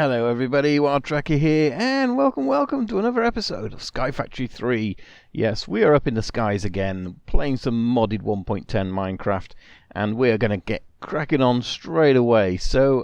Hello everybody, Wild Tracker here, and welcome to another episode of Sky Factory 3. Yes, we are up in the skies again, playing some modded 1.10 Minecraft, and we are going to get cracking on straight away. So,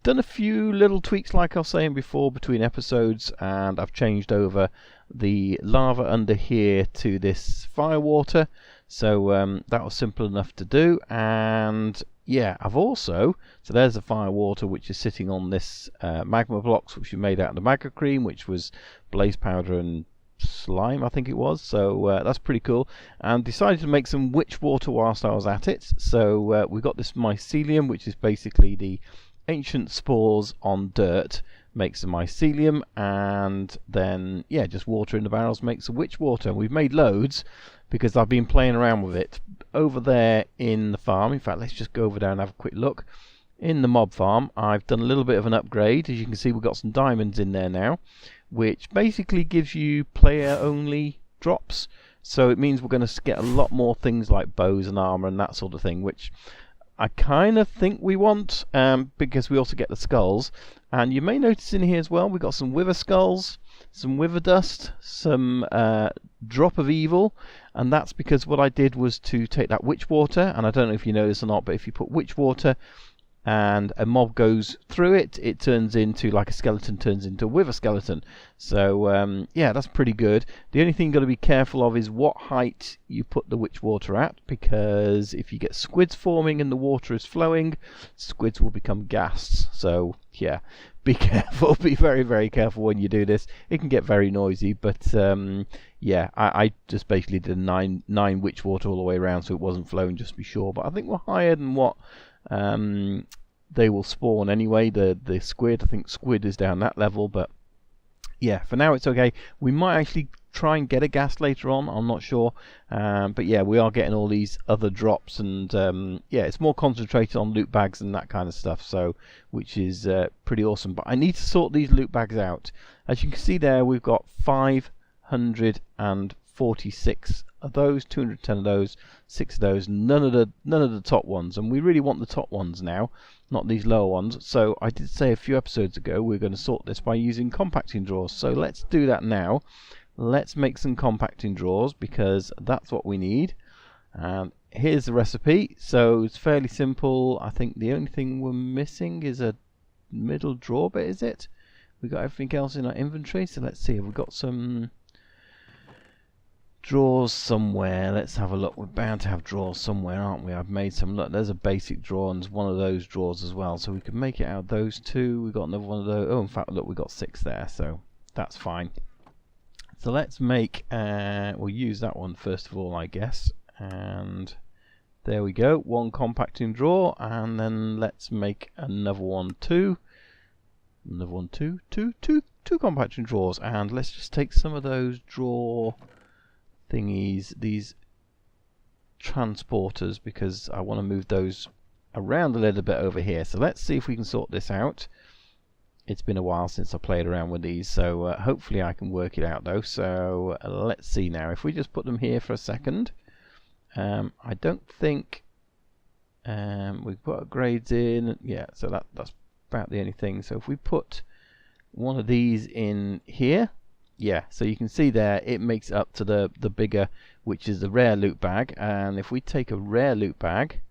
done a few little tweaks like I was saying before between episodes, and I've changed over the lava under here to this firewater. So that was simple enough to do, and yeah, I've also, so there's the fire water which is sitting on this magma blocks which we made out of the magma cream, which was blaze powder and slime I think it was. So that's pretty cool, and decided to make some witch water whilst I was at it. So we got this mycelium, which is basically the ancient spores on dirt makes the mycelium, and then yeah, just water in the barrels makes the witch water. And we've made loads because I've been playing around with it over there in the farm. In fact, let's just go over there and have a quick look. In the mob farm, I've done a little bit of an upgrade. As you can see, we've got some diamonds in there now, which basically gives you player only drops. So it means we're going to get a lot more things like bows and armor and that sort of thing, which I kind of think we want, because we also get the skulls. And you may notice in here as well, we've got some wither skulls, some wither dust, some drop of evil, and that's because what I did was to take that witch water, and I don't know if you know this or not, but if you put witch water and a mob goes through it, it turns into, like a skeleton turns into a wither skeleton. So yeah, that's pretty good. The only thing you've got to be careful of is what height you put the witch water at, because if you get squids forming and the water is flowing, squids will become ghasts. So yeah, be careful, be very careful when you do this. It can get very noisy, but yeah, I just basically did a 9 witch water all the way around so it wasn't flowing, just to be sure. But I think we're higher than what they will spawn anyway. The squid, I think squid is down that level, but yeah, for now it's okay. We might actually try and get a ghast later on, I'm not sure, but yeah, we are getting all these other drops, and yeah, it's more concentrated on loot bags and that kind of stuff, so which is pretty awesome. But I need to sort these loot bags out. As you can see there, we've got 546 of those, 210 of those, 6 of those, none of the top ones, and we really want the top ones now, not these lower ones. So I did say a few episodes ago we're going to sort this by using compacting drawers, so let's do that now. Let's make some compacting drawers because that's what we need. And here's the recipe. So it's fairly simple. I think the only thing we're missing is a middle drawer bit, is it? We got everything else in our inventory, so let's see, have we got some drawers somewhere? Let's have a look. We're bound to have drawers somewhere, aren't we? I've made some. Look, there's a basic drawer and there's one of those drawers as well, so we can make it out of those two. We've got another one of those. Oh, in fact, look, we've got 6 there, so that's fine. So let's make, we'll use that one first of all, I guess. And there we go, 1 compacting drawer, and then let's make another one too. Another one two compacting drawers, and let's just take some of those drawer thingies, these transporters, because I want to move those around a little bit over here. So let's see if we can sort this out. It's been a while since I played around with these, so hopefully I can work it out though. So let's see now. If we just put them here for a second, I don't think we've put upgrades in. Yeah, so that's about the only thing. So if we put one of these in here, yeah, so you can see there it makes up to the bigger, which is the rare loot bag. And if we take a rare loot bag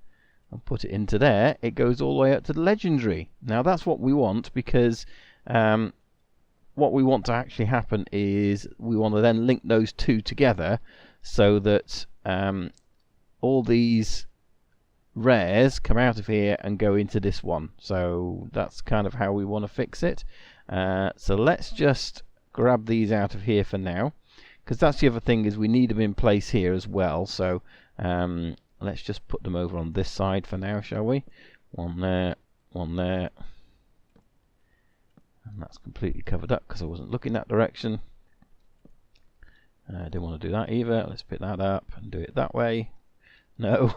and put it into there, it goes all the way up to the legendary. Now that's what we want, because what we want to actually happen is we want to then link those two together so that all these rares come out of here and go into this one. So that's kind of how we want to fix it. So let's just grab these out of here for now, because that's the other thing, is we need them in place here as well. So let's just put them over on this side for now, shall we? One there, and that's completely covered up because I wasn't looking that direction. I didn't want to do that either. Let's pick that up and do it that way. No.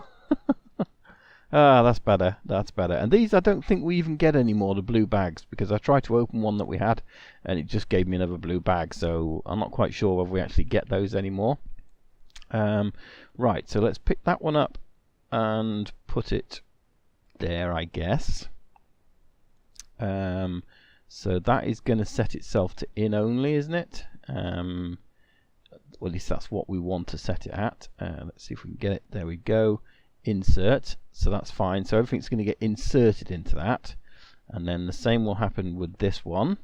Ah, that's better, that's better. And these, I don't think we even get any more, the blue bags, because I tried to open one that we had and it just gave me another blue bag, so I'm not quite sure whether we actually get those anymore. Right, so let's pick that one up and put it there, I guess. So that is going to set itself to in only, isn't it? Well, at least that's what we want to set it at. Let's see if we can get it. There we go. Insert. So that's fine. So everything's going to get inserted into that. And then the same will happen with this one.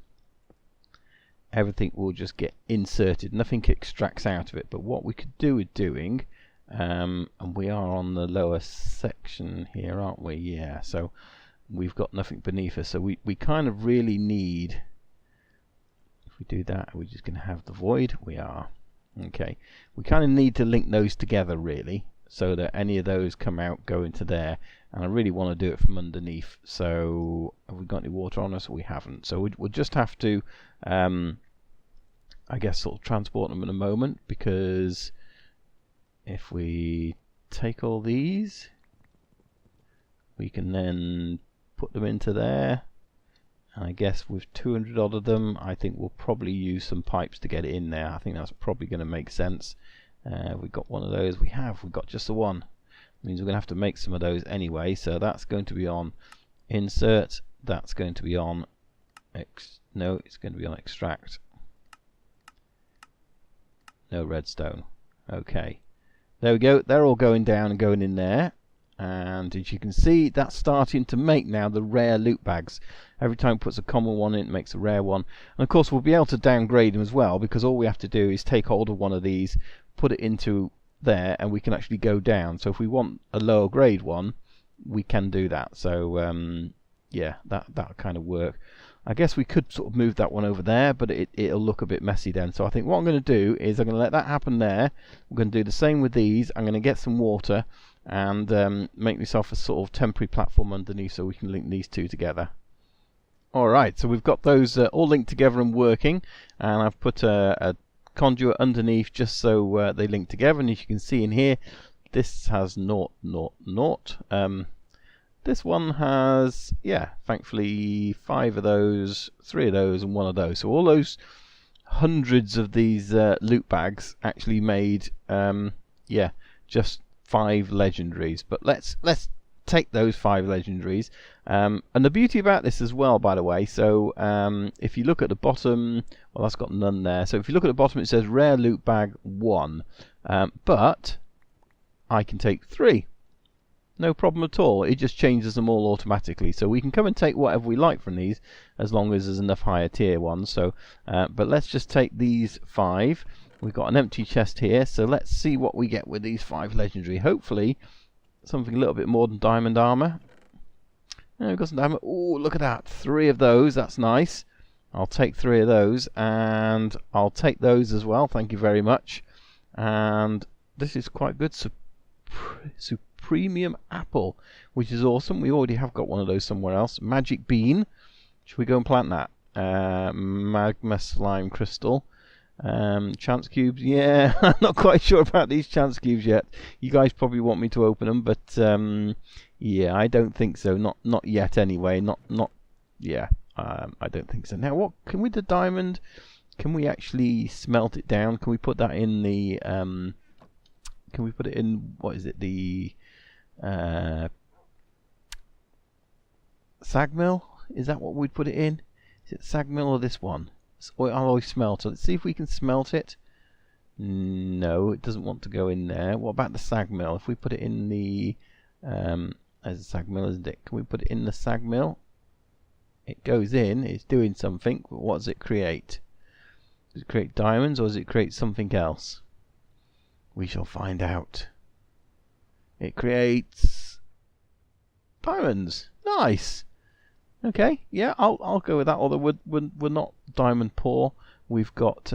Everything will just get inserted. Nothing extracts out of it. But what we could do with doing, and we are on the lower section here, aren't we? Yeah. So we've got nothing beneath us. So we kind of really need, if we do that, are we just going to have the void? We are. Okay. We kind of need to link those together really, so that any of those come out, go into there. And I really want to do it from underneath. So have we got any water on us? We haven't. So we'll just have to, I guess, sort of transport them in a moment, because if we take all these, we can then put them into there. And I guess with 200 odd of them, I think we'll probably use some pipes to get it in there. I think that's probably going to make sense. We've got one of those. We've got just the one. It means we're going to have to make some of those anyway. So that's going to be on insert. That's going to be on no, it's going to be on extract. No redstone. Okay. There we go. They're all going down and going in there. And as you can see, that's starting to make now the rare loot bags. Every time it puts a common one in, it makes a rare one. And of course we'll be able to downgrade them as well, because all we have to do is take hold of one of these, put it into there, and we can actually go down. So if we want a lower grade one, we can do that. So yeah, that'll kind of work. I guess we could sort of move that one over there, but it'll look a bit messy then. So I think what I'm going to do is I'm going to let that happen there. I'm going to do the same with these. I'm going to get some water and make myself a sort of temporary platform underneath so we can link these two together. Alright, so we've got those all linked together and working, and I've put a conduit underneath just so they link together. And as you can see in here, this has 0, 0, 0. This one has, yeah, thankfully 5 of those, 3 of those, and 1 of those. So all those hundreds of these loot bags actually made, yeah, just 5 legendaries. But let's take those 5 legendaries. And the beauty about this as well, by the way, so if you look at the bottom, well, that's got none there. So if you look at the bottom, it says rare loot bag 1, but I can take 3. No problem at all. It just changes them all automatically. So we can come and take whatever we like from these, as long as there's enough higher tier ones. So, but let's just take these 5. We've got an empty chest here, so let's see what we get with these 5 legendary. Hopefully something a little bit more than diamond armor. We've got some diamond. Oh, look at that. 3 of those. That's nice. I'll take 3 of those, and I'll take those as well. Thank you very much. And this is quite good. Premium apple, which is awesome. We already have got one of those somewhere else. Magic bean. Should we go and plant that? Magma slime crystal. Chance cubes. Yeah, I'm not quite sure about these chance cubes yet. You guys probably want me to open them, but yeah, I don't think so. Not yet anyway. Not yeah. I don't think so. Now, what can we do? Diamond? Can we actually smelt it down? Can we put that in the? Can we put it in? What is it? The sag mill? Is that what we'd put it in? Is it sag mill or this one? Alloy smelter. Let's see if we can smelt it. No, it doesn't want to go in there. What about the sag mill? If we put it in the as a sag mill, isn't it? Can we put it in the sag mill? It goes in. It's doing something. But what does it create? Does it create diamonds, or does it create something else? We shall find out. It creates diamonds. Nice. Okay, yeah, I'll go with that. Although we're not diamond poor. We've got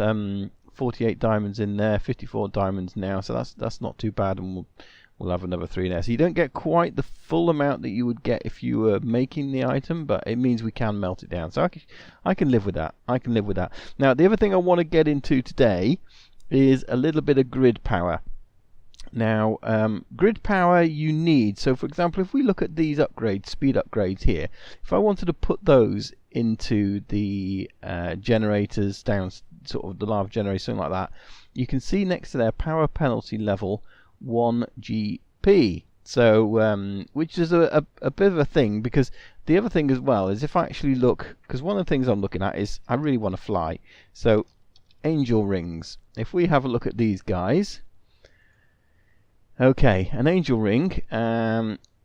48 diamonds in there, 54 diamonds now, so that's not too bad, and we'll have another 3 there. So you don't get quite the full amount that you would get if you were making the item, but it means we can melt it down. So I can live with that. I can live with that. Now the other thing I want to get into today is a little bit of grid power. Now, grid power you need, so for example, if we look at these upgrades, speed upgrades here, if I wanted to put those into the generators down, sort of the lava generator, something like that, you can see next to their power penalty level 1 GP. So, which is a bit of a thing, because the other thing as well is if I actually look, because one of the things I'm looking at is I really want to fly. So, angel rings. If we have a look at these guys, okay, an angel ring,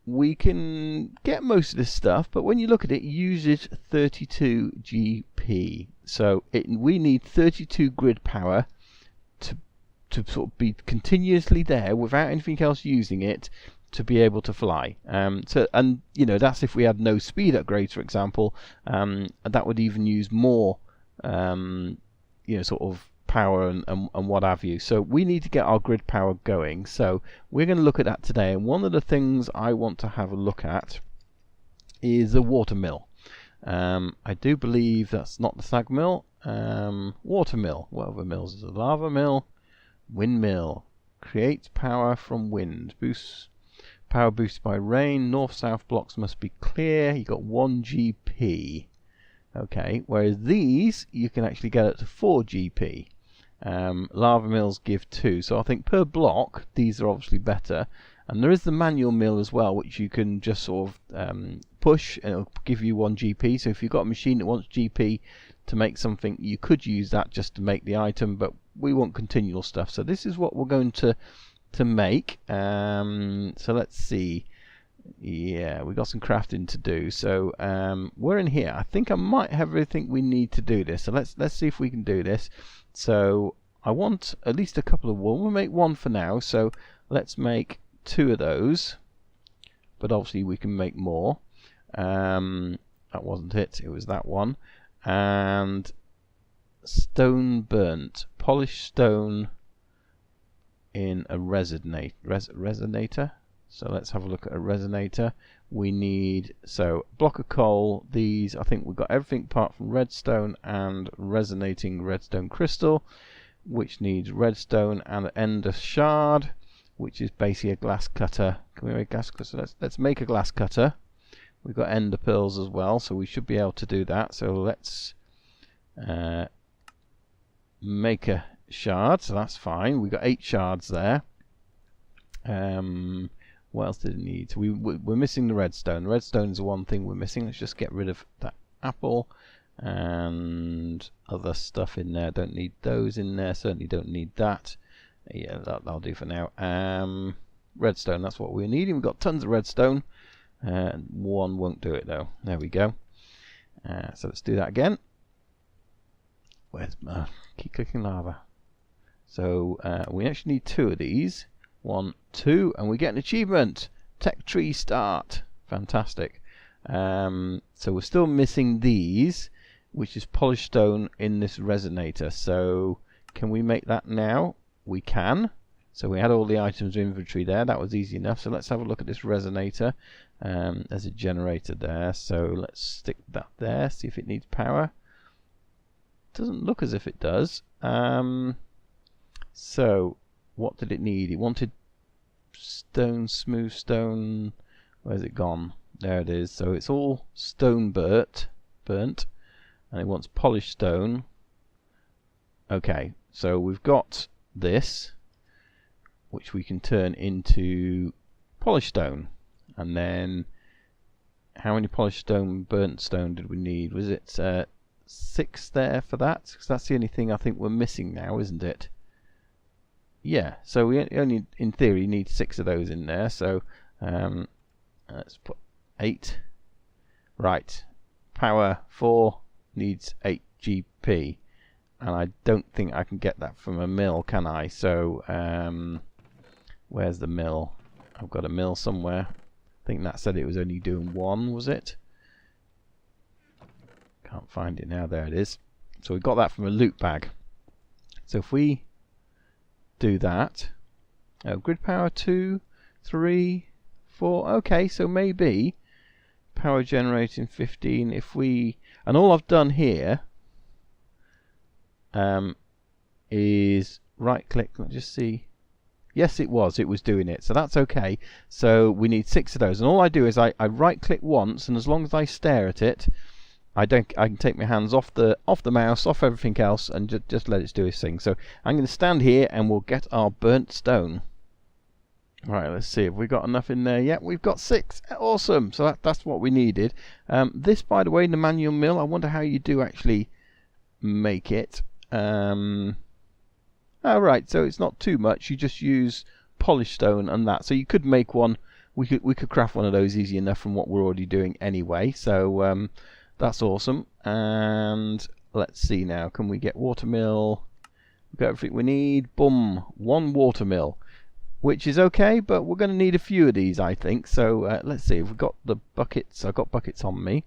we can get most of this stuff, but when you look at it, it uses 32 GP. So we need 32 grid power to sort of be continuously there without anything else using it to be able to fly. And you know, that's if we had no speed upgrades, for example. That would even use more, you know, sort of power and what have you. So we need to get our grid power going. So we're going to look at that today. And one of the things I want to have a look at is a water mill. I do believe that's not the sag mill. Water mill. What other mills is a lava mill? Windmill. Creates power from wind. Boosts power boosted by rain. North-south blocks must be clear. You got 1 GP. Okay, whereas these you can actually get up to 4 GP. Lava mills give 2, so I think per block these are obviously better. And there is the manual mill as well, which you can just sort of push and it'll give you 1 GP. So if you've got a machine that wants GP to make something, you could use that just to make the item, but we want continual stuff. So this is what we're going to make. So let's see. Yeah, we got some crafting to do. So we're in here. I think I might have everything we need to do this. So let's see if we can do this. So I want at least a couple of wool. We'll make 1 for now. So let's make 2 of those. But obviously we can make more. That wasn't it. It was that one. And stone burnt, polished stone in a resonator. So let's have a look at a resonator. We need, so block of coal. These, I think we've got everything apart from redstone and resonating redstone crystal, which needs redstone and an ender shard, which is basically a glass cutter. Can we make a glass cutter? So let's make a glass cutter. We've got ender pearls as well, so we should be able to do that. So let's make a shard. So that's fine. We've got 8 shards there. What else did it need? So we're missing the redstone. Redstone is the one thing we're missing. Let's just get rid of that apple and other stuff in there. Don't need those in there. Certainly don't need that. Yeah, that'll do for now. Redstone, that's what we're needing. We've got tons of redstone. 1 won't do it though. There we go. So let's do that again. Where's my... keep clicking lava. So we actually need 2 of these. 1, 2, and we get an achievement. Tech tree start. Fantastic. So we're still missing these, which is polished stone in this resonator. So can we make that now? We can. So we had all the items in inventory there. That was easy enough. So let's have a look at this resonator. There's a generator there. So let's stick that there. See if it needs power. Doesn't look as if it does. So what did it need? It wanted stone, smooth stone. Where's it gone? There it is. So it's all stone burnt, and it wants polished stone. Okay, so we've got this, which we can turn into polished stone. And then how many polished stone, burnt stone did we need? Was it 6 there for that? Because that's the only thing I think we're missing now, isn't it? Yeah, so we only, in theory, need 6 of those in there. So let's put 8. Right, power 4 needs 8 GP, and I don't think I can get that from a mill, can I? So where's the mill? I've got a mill somewhere. I think that said it was only doing 1, was it? Can't find it now. There it is. So we got that from a loot bag. So if we do that, grid power 2, 3, 4. Okay, so maybe power generating 15. If we, and all I've done here is right click. Let's just see. Yes, it was doing it, so that's okay. So we need 6 of those, and all I do is I right click once, and as long as I stare at it, I can take my hands off the mouse, off everything else, and just let it do its thing. So I'm going to stand here and we'll get our burnt stone. Right, let's see if we got enough in there yet. We've got 6. Awesome. So that's what we needed. This, by the way, the manual mill, I wonder how you do actually make it. Oh, right, so it's not too much. You just use polished stone and that. So you could make one. We could craft one of those easy enough from what we're already doing anyway. So that's awesome. And let's see now. Can we get watermill? We've got everything we need. Boom. 1 watermill. Which is okay, but we're going to need a few of these, I think. So let's see if we've got the buckets. I've got buckets on me.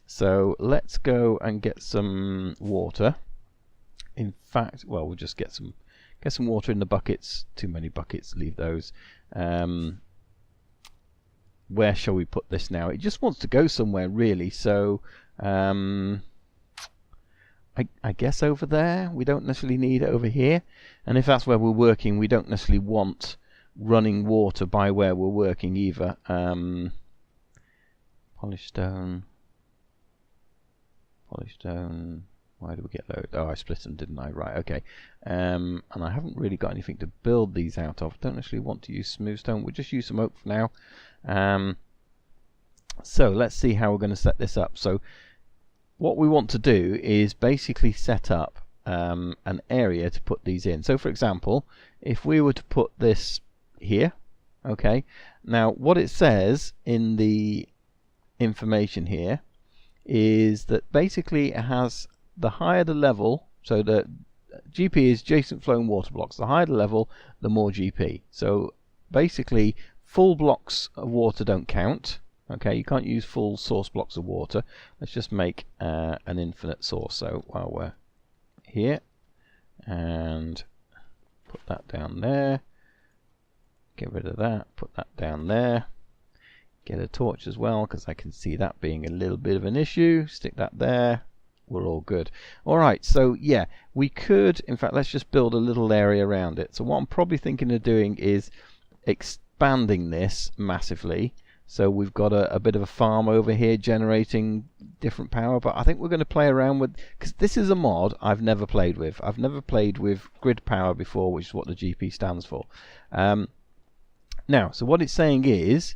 So let's go and get some water. In fact, well, we'll just get some water in the buckets. Too many buckets, leave those. Where shall we put this now? It just wants to go somewhere, really. So I guess over there. We don't necessarily need it over here. And if that's where we're working, we don't necessarily want running water by where we're working either. Polished stone. Why do we get those? Oh, I split them, didn't I? Right, okay. And I haven't really got anything to build these out of. Don't actually want to use smooth stone. We'll just use some oak for now. So let's see how we're going to set this up. So what we want to do is basically set up an area to put these in. So for example, if we were to put this here, okay, now what it says in the information here is that basically it has the higher the level, so the GP is adjacent flowing water blocks. The higher the level, the more GP. So basically full blocks of water don't count. Okay, you can't use full source blocks of water. Let's just make an infinite source. So while we're here, and put that down there, get rid of that, put that down there, get a torch as well because I can see that being a little bit of an issue. Stick that there. We're all good. Alright, so yeah, we could, in fact, let's just build a little area around it. So what I'm probably thinking of doing is expanding this massively. So we've got a bit of a farm over here generating different power, but I think we're going to play around with, because this is a mod I've never played with. I've never played with grid power before, which is what the GP stands for. Now, so what it's saying is,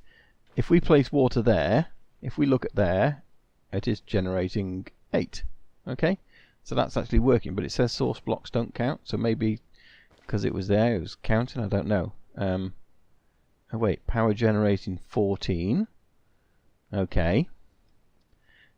if we place water there, if we look at there, it is generating 8. Okay, so that's actually working, but it says source blocks don't count, so maybe because it was there, it was counting, I don't know. Oh wait, power generating 14. Okay,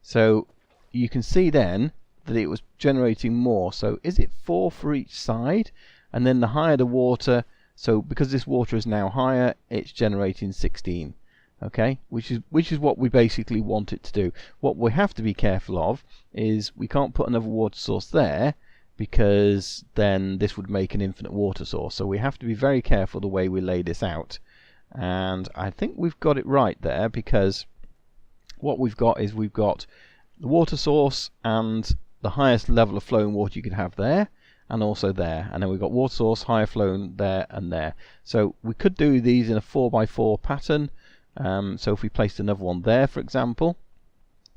so you can see then that it was generating more. So is it 4 for each side? And then the higher the water, so because this water is now higher, it's generating 16. Okay, which is what we basically want it to do. What we have to be careful of is we can't put another water source there, because then this would make an infinite water source. So we have to be very careful the way we lay this out. And I think we've got it right there, because what we've got is we've got the water source and the highest level of flowing water you could have there, and also there, and then we've got water source, higher flowing there and there. So we could do these in a 4x4 pattern. So if we placed another one there, for example,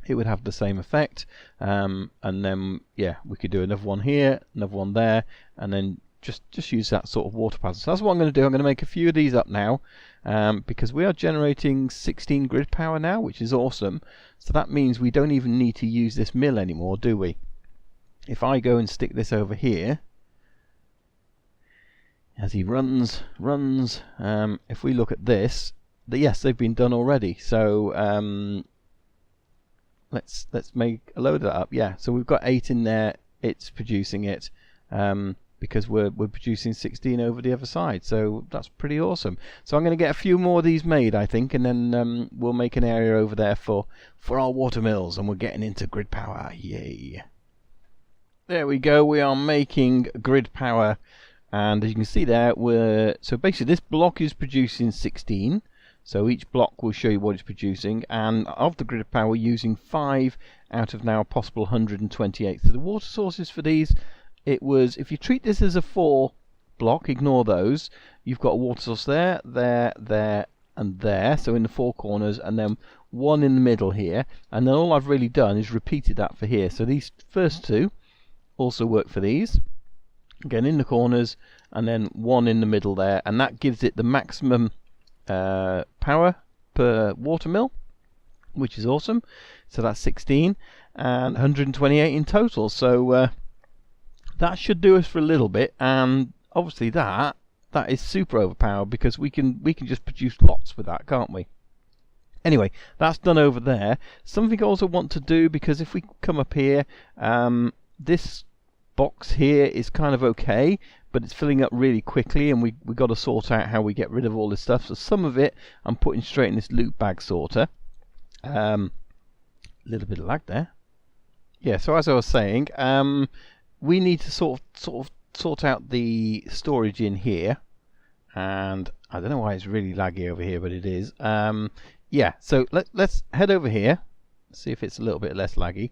it would have the same effect. And then yeah, we could do another one here, another one there, and then just use that sort of water pattern. So that's what I'm going to do. I'm going to make a few of these up now, because we are generating 16 grid power now, which is awesome. So that means we don't even need to use this mill anymore, do we? If I go and stick this over here, as he runs, if we look at this, yes, they've been done already. So let's make a load of that up. Yeah, so we've got 8 in there. It's producing it because we're producing 16 over the other side. So that's pretty awesome. So I'm going to get a few more of these made, I think, and then we'll make an area over there for our water mills, and we're getting into grid power. Yay! There we go. We are making grid power, and as you can see there, so basically this block is producing 16. So each block will show you what it's producing, and of the grid power, we're using 5 out of now a possible 128. So the water sources for these, it was, if you treat this as a 4 block, ignore those, you've got a water source there, there, and there, so in the 4 corners, and then 1 in the middle here, and then all I've really done is repeated that for here. So these first 2 also work for these, again in the corners, and then 1 in the middle there, and that gives it the maximum power per water mill, which is awesome. So that's 16 and 128 in total. So that should do us for a little bit, and obviously that is super overpowered because we can just produce lots with that, can't we? Anyway, that's done over there. Something I also want to do, because if we come up here, this box here is kind of okay, but it's filling up really quickly, and we got to sort out how we get rid of all this stuff. So some of it I'm putting straight in this loot bag sorter. Little bit of lag there. Yeah, so as I was saying, we need to sort of out the storage in here, and I don't know why it's really laggy over here, but it is. Yeah, so let's head over here, see if it's a little bit less laggy,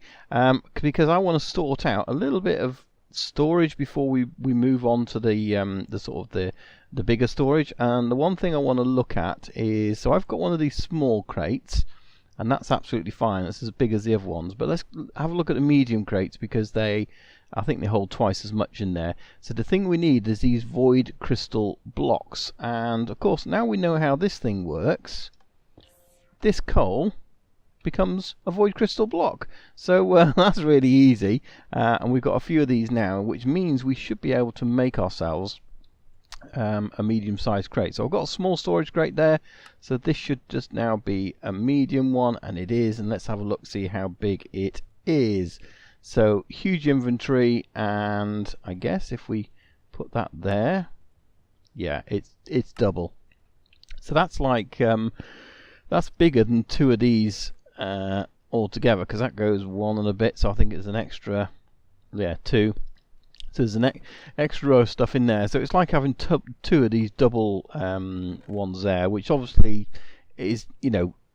because I want to sort out a little bit of storage before we move on to the bigger storage. And the one thing I want to look at is, so I've got one of these small crates, and that's absolutely fine. It's as big as the other ones, but let's have a look at the medium crates, because I think they hold twice as much in there. So the thing we need is these void crystal blocks, and of course now we know how this thing works. This coal becomes a void crystal block, so that's really easy, and we've got a few of these now, which means we should be able to make ourselves a medium-sized crate. So I've got a small storage crate there, so this should just now be a medium one, and it is. And let's have a look, see how big it is. So huge inventory, and I guess if we put that there, yeah, it's double. So that's like that's bigger than two of these altogether, because that goes one and a bit, so I think it's an extra, yeah, two. So there's an extra row of stuff in there. So it's like having two of these double ones there, which obviously is,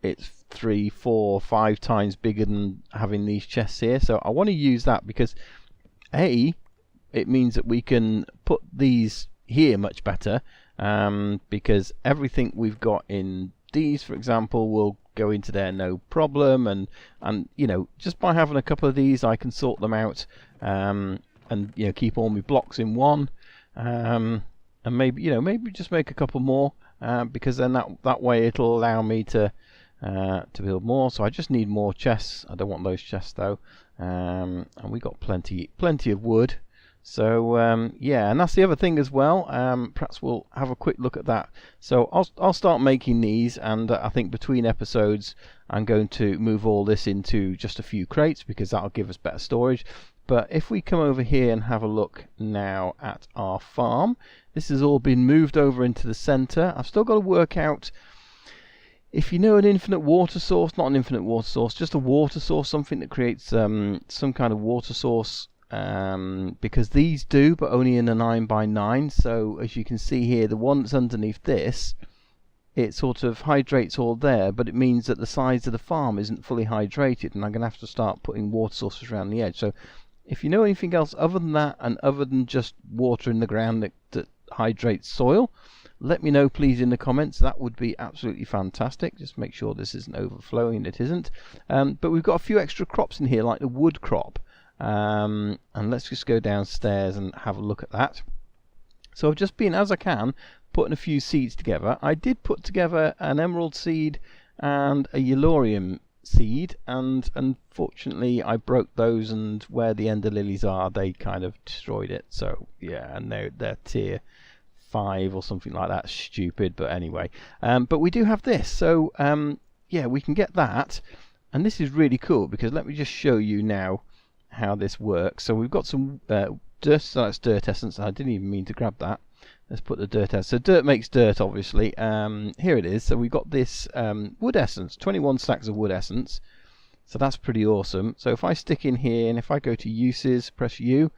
it's 3, 4, 5 times bigger than having these chests here. So I want to use that because A, it means that we can put these here much better, because everything we've got in these, for example, will go into there no problem, and just by having a couple of these I can sort them out, and keep all my blocks in one, and maybe just make a couple more, because then that way it'll allow me to build more. So I just need more chests. I don't want those chests though, and we got plenty of wood. So yeah, and that's the other thing as well. Perhaps we'll have a quick look at that. So I'll start making these, and I think between episodes I'm going to move all this into just a few crates, because that'll give us better storage. But if we come over here and have a look now at our farm, this has all been moved over into the center. I've still got to work out if an infinite water source, not an infinite water source, just a water source, something that creates some kind of water source, because these do, but only in a 9x9. So as you can see here, the one that's underneath this, it sort of hydrates all there, but it means that the sides of the farm isn't fully hydrated, and I'm going to have to start putting water sources around the edge. So if you know anything else other than that, and other than just water in the ground that hydrates soil, let me know please in the comments. That would be absolutely fantastic. Just make sure this isn't overflowing. It isn't. But we've got a few extra crops in here, like the wood crop, and let's just go downstairs and have a look at that. So I've just been, as I can, putting a few seeds together. I did put together an emerald seed and a yellorium seed, and unfortunately I broke those, and where the ender lilies are, they kind of destroyed it. So yeah, and they're tier 5 or something like that. Stupid, but anyway. But we do have this, so yeah, we can get that, and this is really cool, because let me just show you now how this works. So we've got some dirt, so that's dirt essence. I didn't even mean to grab that. Let's put the dirt out. So dirt makes dirt, obviously. Here it is. So we've got this wood essence, 21 stacks of wood essence. So that's pretty awesome. So if I stick in here, and if I go to uses, press U,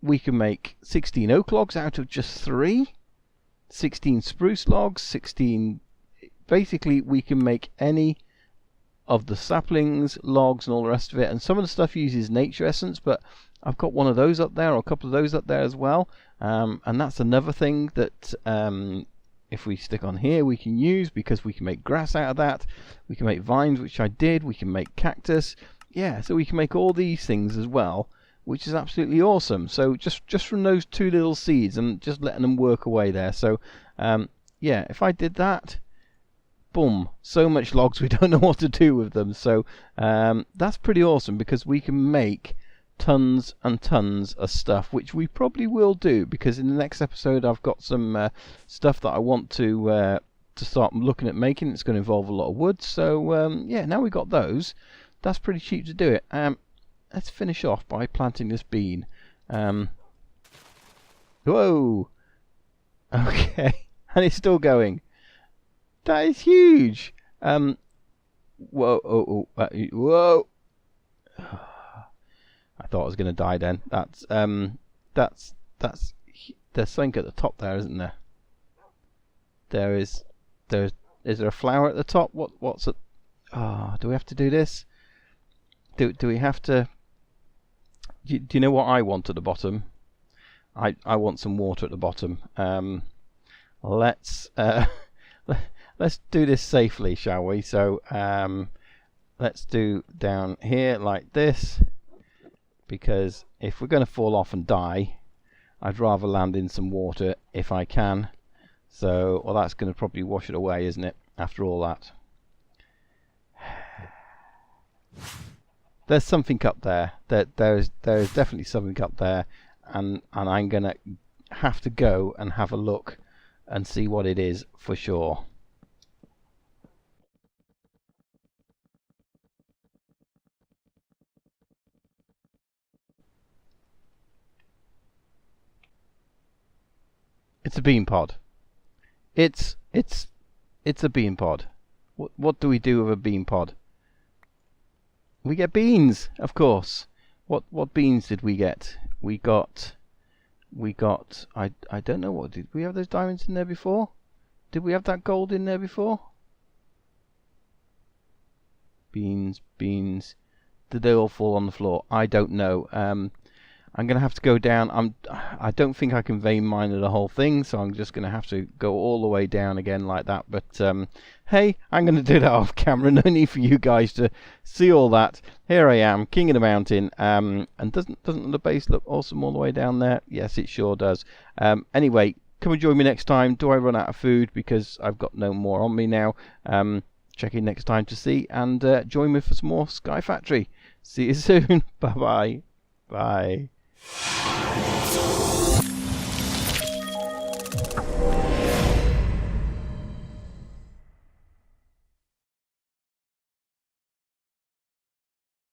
we can make 16 oak logs out of just 3, 16 spruce logs, 16... Basically, we can make any of the saplings, logs, and all the rest of it. And some of the stuff uses nature essence, but I've got one of those up there, or a couple of those up there as well. And that's another thing that if we stick on here we can use, because we can make grass out of that, we can make vines, which I did, we can make cactus, yeah, so we can make all these things as well, which is absolutely awesome. So just from those 2 little seeds, and just letting them work away there. So yeah, if I did that, boom, so much logs we don't know what to do with them. So that's pretty awesome, because we can make tons and tons of stuff, which we probably will do, because in the next episode I've got some stuff that I want to start looking at making. It's going to involve a lot of wood. So yeah, now we got those, that's pretty cheap to do it. Let's finish off by planting this bean. Whoa, okay, and it's still going. That is huge. Whoa, whoa. I thought I was going to die then. That's there's something at the top there, isn't there? Is there a flower at the top? What's it? Ah, do we have to do this? Do we have to? Do you know what I want at the bottom? I want some water at the bottom. Let's do this safely, shall we? So let's do down here like this, because if we're going to fall off and die, I'd rather land in some water if I can. So, well, that's going to probably wash it away, isn't it, after all that? There's something up there. There is definitely something up there, and I'm going to have to go and have a look and see what it is for sure. It's a bean pod. It's a bean pod. What do we do with a bean pod? We get beans, of course. What beans did we get? We got I don't know, what did we have those diamonds in there before? Did we have that gold in there before? Beans. Did they all fall on the floor? I don't know. I'm going to have to go down. I don't think I can vein mine the whole thing, so I'm just going to have to go all the way down again like that. But hey, I'm going to do that off camera. No need for you guys to see all that. Here I am, king of the mountain. And doesn't the base look awesome all the way down there? Yes, it sure does. Anyway, come and join me next time. Do I run out of food? Because I've got no more on me now. Check in next time to see, and join me for some more Sky Factory. See you soon. Bye-bye. Bye.